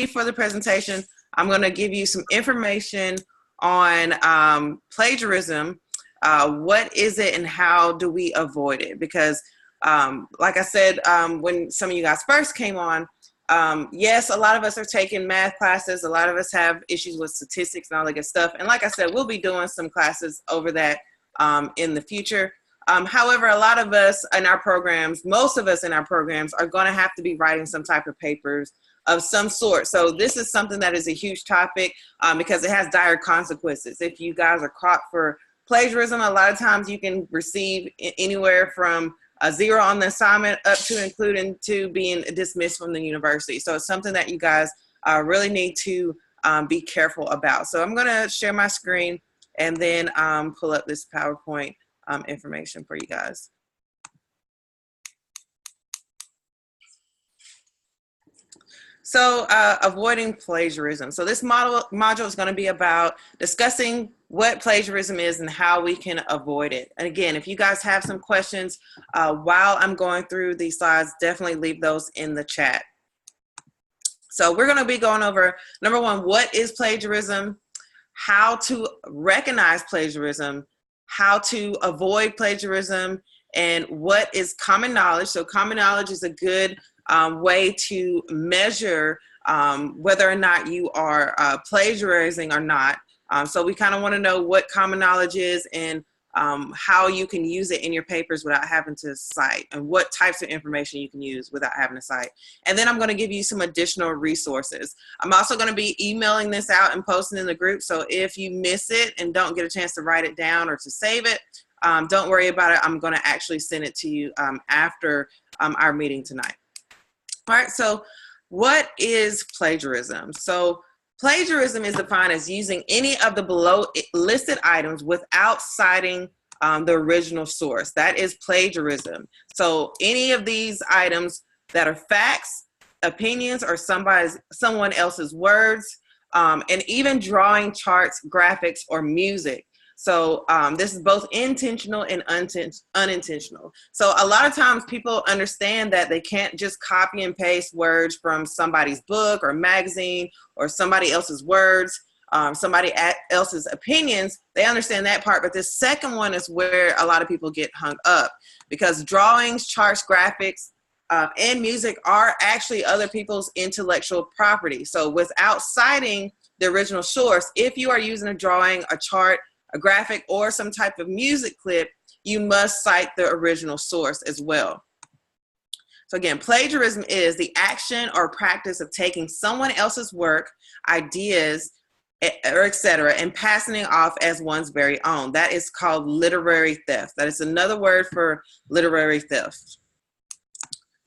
for the presentation, I'm going to give you some information on plagiarism. What is it and how do we avoid it? Because like I said, when some of you guys first came on, yes, a lot of us are taking math classes. A lot of us have issues with statistics and all that good stuff. And like I said, we'll be doing some classes over that in the future. However, a lot of us in our programs, most of us in our programs are going to have to be writing some type of papers of some sort. So this is something that is a huge topic because it has dire consequences. If you guys are caught for plagiarism, a lot of times you can receive anywhere from a 0 on the assignment up to including to being dismissed from the university. So it's something that you guys really need to be careful about. So I'm going to share my screen and then pull up this PowerPoint information for you guys. So avoiding plagiarism. So this module is going to be about discussing what plagiarism is and how we can avoid it. And again, if you guys have some questions while I'm going through these slides, definitely leave those in the chat. So we're going to be going over, number one, what is plagiarism, how to recognize plagiarism, how to avoid plagiarism, and what is common knowledge. So common knowledge is a good way to measure whether or not you are plagiarizing or not. So we kind of want to know what common knowledge is and how you can use it in your papers without having to cite, and what types of information you can use without having to cite. And then I'm going to give you some additional resources. I'm also going to be emailing this out and posting in the group. So if you miss it and don't get a chance to write it down or to save it, don't worry about it. I'm going to actually send it to you after our meeting tonight. All right, so what is plagiarism? So plagiarism is defined as using any of the below listed items without citing the original source. That is plagiarism. So any of these items that are facts, opinions, or someone else's words, and even drawing, charts, graphics, or music. So this is both intentional and unintentional. So a lot of times people understand that they can't just copy and paste words from somebody's book or magazine or somebody else's words, somebody else's opinions. They understand that part, but this second one is where a lot of people get hung up, because drawings, charts, graphics, and music are actually other people's intellectual property. So without citing the original source, if you are using a drawing, a chart, a graphic, or some type of music clip, you must cite the original source as well. So again, plagiarism is the action or practice of taking someone else's work, ideas, or etc., and passing it off as one's very own. That is called literary theft. That is another word for literary theft.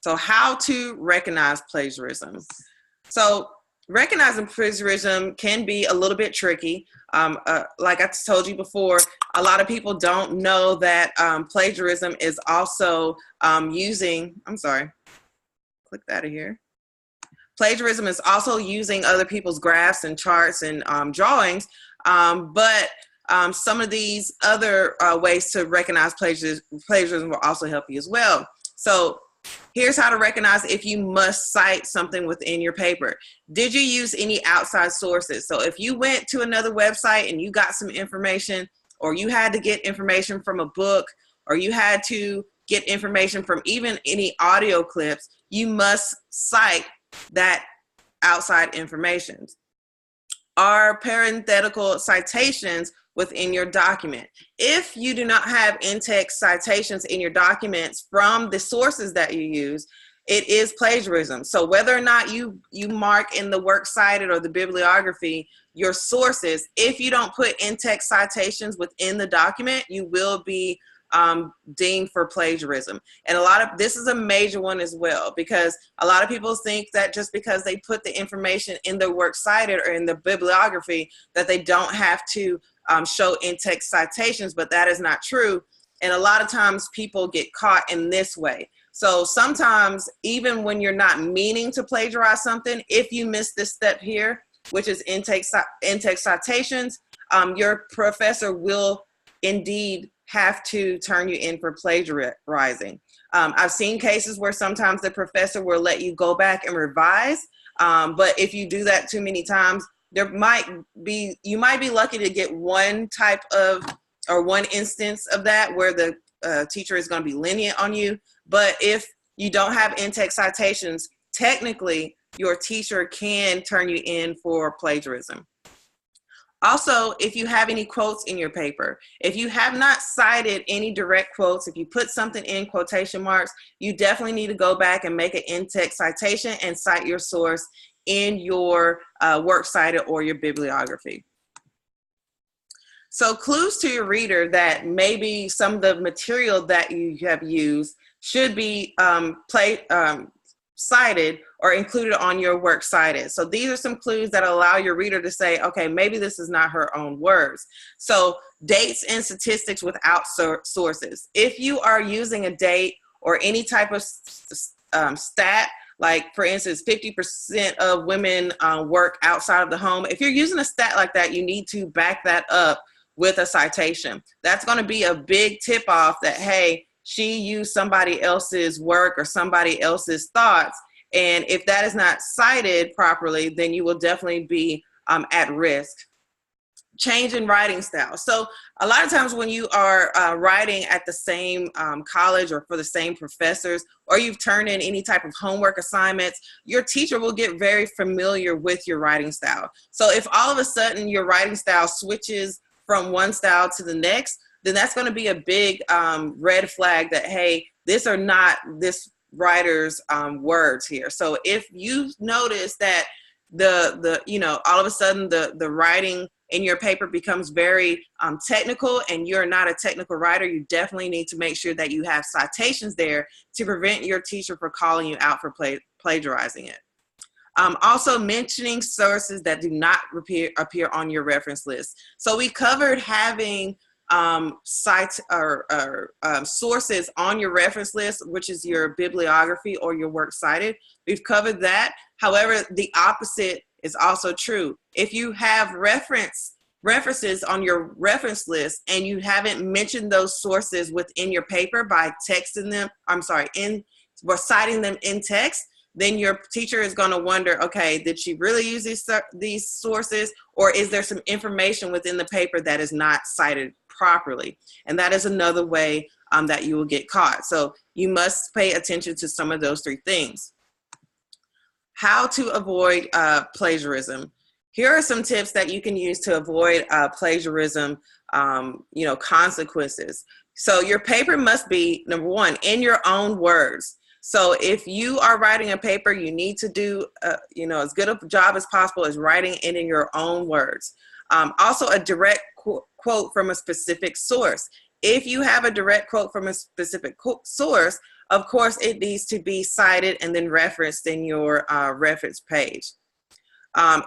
So how to recognize plagiarism. So recognizing plagiarism can be a little bit tricky. Like I told you before, a lot of people don't know that plagiarism is also using, I'm sorry, click that here. Plagiarism is also using other people's graphs and charts and drawings, but some of these other ways to recognize plagiarism will also help you as well. So here's how to recognize if you must cite something within your paper. Did you use any outside sources? So if you went to another website and you got some information, or you had to get information from a book, or you had to get information from even any audio clips, you must cite that outside information. Are parenthetical citations within your document? If you do not have in-text citations in your documents from the sources that you use, it is plagiarism. So whether or not you mark in the works cited or the bibliography your sources, if you don't put in-text citations within the document, you will be deemed for plagiarism. And this is a major one as well, because a lot of people think that just because they put the information in the works cited or in the bibliography that they don't have to show in-text citations, but that is not true. And a lot of times people get caught in this way. So sometimes, even when you're not meaning to plagiarize something, if you miss this step here, which is in-text citations, your professor will indeed have to turn you in for plagiarizing. I've seen cases where sometimes the professor will let you go back and revise But if you do that too many times, you might be lucky to get one type of, or one instance of that where the teacher is going to be lenient on you. But if you don't have in-text citations, technically your teacher can turn you in for plagiarism. Also, if you have any quotes in your paper, if you have not cited any direct quotes, if you put something in quotation marks, you definitely need to go back and make an in-text citation and cite your source in your works cited or your bibliography. So clues to your reader that maybe some of the material that you have used should be cited or included on your works cited. So these are some clues that allow your reader to say, okay, maybe this is not her own words. So dates and statistics without sources. If you are using a date or any type of stat, like for instance, 50% of women work outside of the home. If you're using a stat like that, you need to back that up with a citation. That's going to be a big tip off that, hey, she used somebody else's work or somebody else's thoughts. And if that is not cited properly, then you will definitely be at risk. Change in writing style. So a lot of times when you are writing at the same college or for the same professors, or you've turned in any type of homework assignments, your teacher will get very familiar with your writing style. So if all of a sudden your writing style switches from one style to the next, then that's going to be a big red flag that, hey, these are not this writer's words here. So if you notice that all of a sudden the writing in your paper becomes very technical and you're not a technical writer, you definitely need to make sure that you have citations there to prevent your teacher from calling you out for plagiarizing it. Also mentioning sources that do not appear on your reference list. So we covered having sites or sources on your reference list, which is your bibliography or your works cited. We've covered that. However, the opposite is also true. If you have references on your reference list and you haven't mentioned those sources within your paper by texting them, or citing them in text, then your teacher is going to wonder, okay, did she really use these sources, or is there some information within the paper that is not cited properly? And that is another way that you will get caught. So you must pay attention to some of those three things. How to avoid plagiarism. Here are some tips that you can use to avoid plagiarism, consequences. So your paper must be, number one, in your own words. So if you are writing a paper, you need to do, as good a job as possible as writing it in your own words. Also, a direct quote from a specific source. If you have a direct quote from a specific source, of course, it needs to be cited and then referenced in your reference page.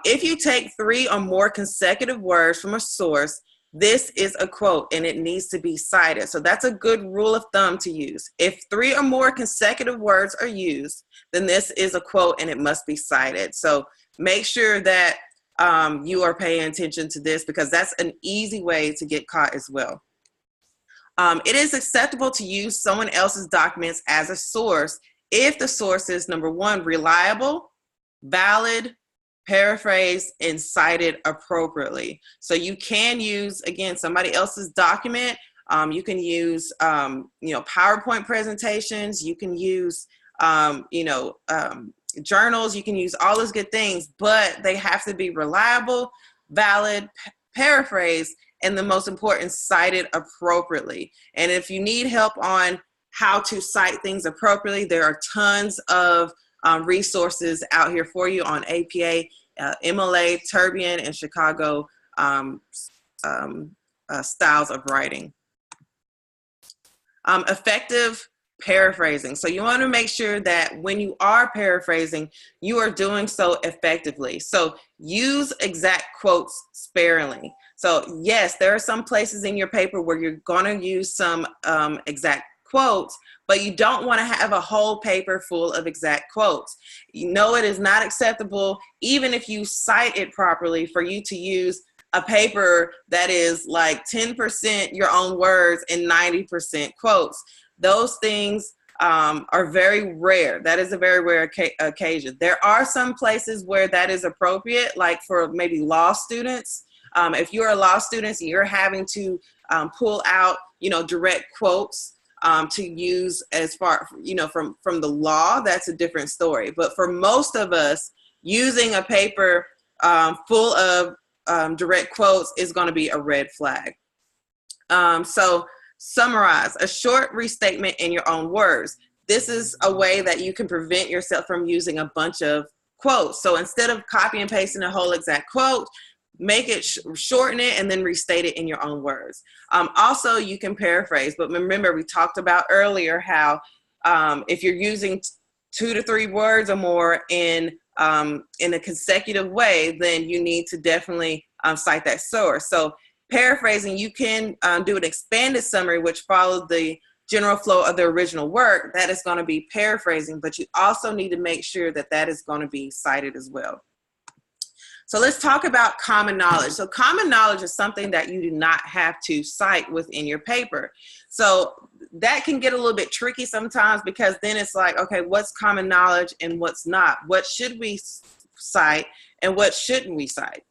If you take 3 or more consecutive words from a source, this is a quote and it needs to be cited. So that's a good rule of thumb to use. If 3 or more consecutive words are used, then this is a quote and it must be cited. So make sure that you are paying attention to this, because that's an easy way to get caught as well. It is acceptable to use someone else's documents as a source if the source is, number one, reliable, valid, paraphrased, and cited appropriately. So you can use, again, somebody else's document. You can use, PowerPoint presentations. You can use, journals. You can use all those good things, but they have to be reliable, valid, paraphrased, and the most important, cited appropriately. And if you need help on how to cite things appropriately, there are tons of resources out here for you on APA, MLA, Turbian, and Chicago styles of writing. Effective paraphrasing. So you want to make sure that when you are paraphrasing, you are doing so effectively. So use exact quotes sparingly. So yes, there are some places in your paper where you're going to use some exact quotes, but you don't want to have a whole paper full of exact quotes. You know, it is not acceptable, even if you cite it properly, for you to use a paper that is like 10% your own words and 90% quotes. Those things are very rare. That is a very rare occasion. There are some places where that is appropriate, like for maybe law students. If you're a law student and you're having to pull out, direct quotes to use as far, from the law, that's a different story. But for most of us, using a paper full of direct quotes is going to be a red flag. So summarize a short restatement in your own words. This is a way that you can prevent yourself from using a bunch of quotes. So instead of copy and pasting a whole exact quote, make it, shorten it, and then restate it in your own words. Also, you can paraphrase, but remember, we talked about earlier how if you're using 2 to 3 words or more in a consecutive way, then you need to definitely cite that source. So paraphrasing, you can do an expanded summary, which follows the general flow of the original work. That is going to be paraphrasing, but you also need to make sure that that is going to be cited as well. So let's talk about common knowledge. So common knowledge is something that you do not have to cite within your paper. So that can get a little bit tricky sometimes, because then it's like, okay, what's common knowledge and what's not? What should we cite and what shouldn't we cite?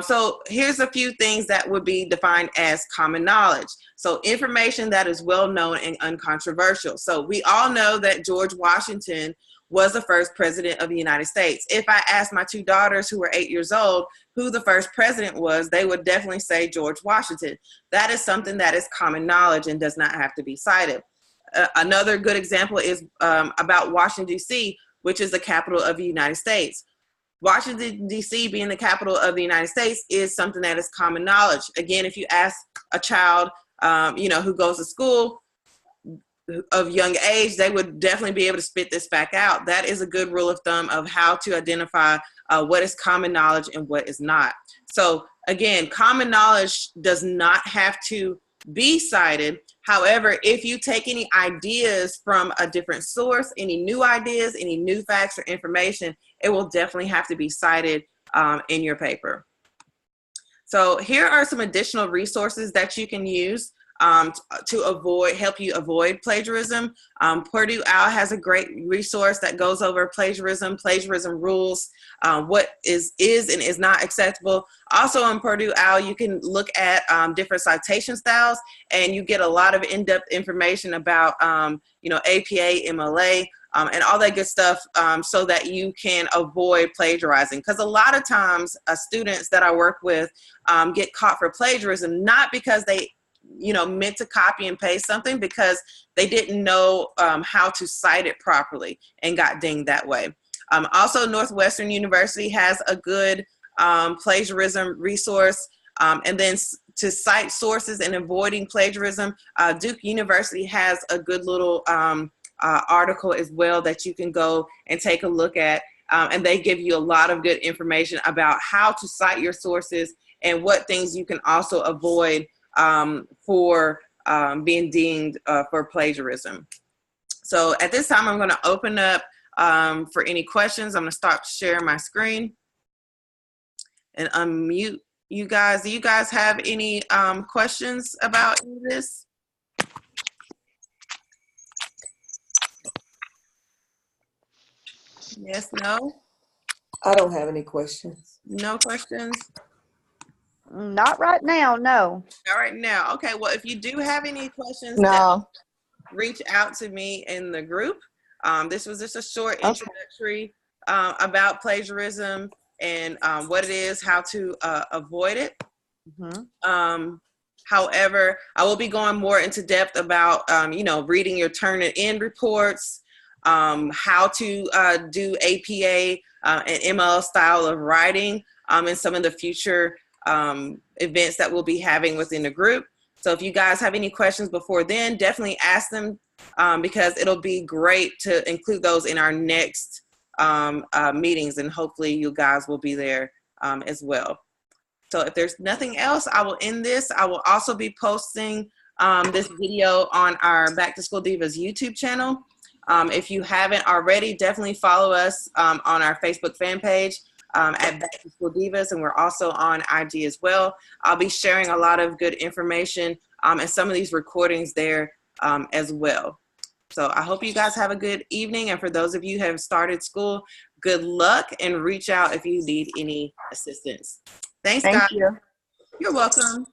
So here's a few things that would be defined as common knowledge. So information that is well known and uncontroversial. So we all know that George Washington was the first president of the United States. If I asked my 2 daughters who were 8 years old who the first president was, they would definitely say George Washington. That is something that is common knowledge and does not have to be cited. Another good example is about Washington, D.C., which is the capital of the United States. Washington, D.C. being the capital of the United States is something that is common knowledge. Again, if you ask a child, who goes to school of young age, they would definitely be able to spit this back out. That is a good rule of thumb of how to identify what is common knowledge and what is not. So again, common knowledge does not have to be cited. However, if you take any ideas from a different source, any new ideas, any new facts or information, it will definitely have to be cited in your paper. So here are some additional resources that you can use to help you avoid plagiarism. Purdue OWL has a great resource that goes over plagiarism rules, what is and is not acceptable. Also on Purdue OWL, you can look at different citation styles, and you get a lot of in-depth information about, APA, MLA, and all that good stuff, so that you can avoid plagiarizing. Because a lot of times students that I work with get caught for plagiarism, not because they meant to copy and paste something, because they didn't know how to cite it properly and got dinged that way. Also, Northwestern University has a good plagiarism resource. And then to cite sources and avoiding plagiarism, Duke University has a good little article as well that you can go and take a look at. And they give you a lot of good information about how to cite your sources and what things you can also avoid for being deemed for plagiarism. So at this time, I'm going to open up for any questions. I'm going to stop sharing my screen and unmute you guys. Do you guys have any questions about any of this? Yes, no? I don't have any questions. No questions? Not right now, no. All right, now. Okay, well, if you do have any questions, No. reach out to me in the group. This was just a short introductory about plagiarism and what it is, how to avoid it. Mm-hmm. However, I will be going more into depth about, reading your Turnitin reports, how to do APA and ML style of writing, and some of the future events that we'll be having within the group. So if you guys have any questions before then, definitely ask them, because it'll be great to include those in our next meetings, and hopefully you guys will be there as well. So if there's nothing else, I will end this. I will also be posting this video on our Back to School Divas YouTube channel. If you haven't already, definitely follow us on our Facebook fan page at Back to School Divas, and we're also on IG as well. I'll be sharing a lot of good information and some of these recordings there as well. So I hope you guys have a good evening. And for those of you who have started school, good luck and reach out if you need any assistance. Thanks, Thank guys. you. You're welcome.